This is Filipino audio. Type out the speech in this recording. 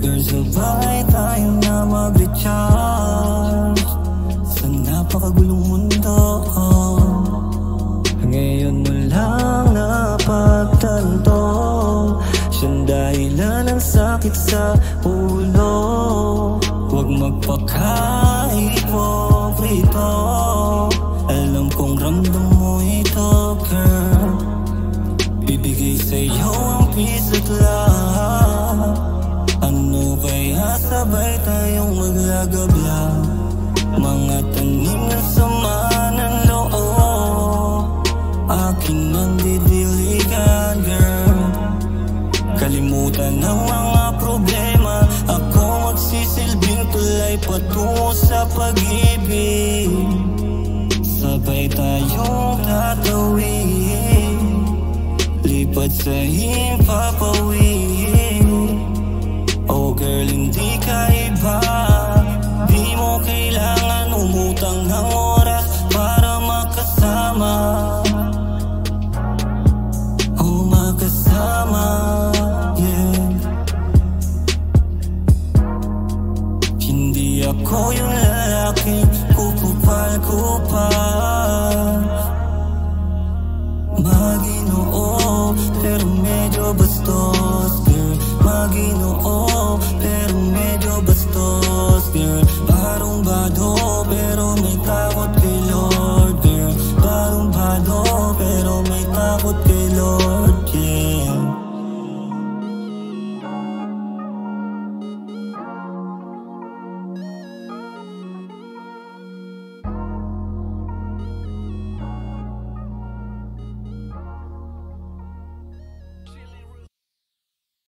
girl, sabay tayo na mag-recharge sa napakagulong mundo. Ngayon mo lang napagtanto, siyang dahilan ng sakit sa ulo. Huwag magpaka-hipokrito, alam kong ramdam mo ito, girl. Bibigay sa'yo ang peace at love. Ano kaya sabay tayong maglagabla, mga tanim na sama ng loob. Aking nandidiligan, girl. Kalimutan ang mga problema, ako magsisilbing tulay patungo sa pag-ibig. Sabay tayong tatawid, lipat sa himpapawid. Oh girl, hindi ka iba, di mo kailangan umutang ng oras para makasama. Oh makasama.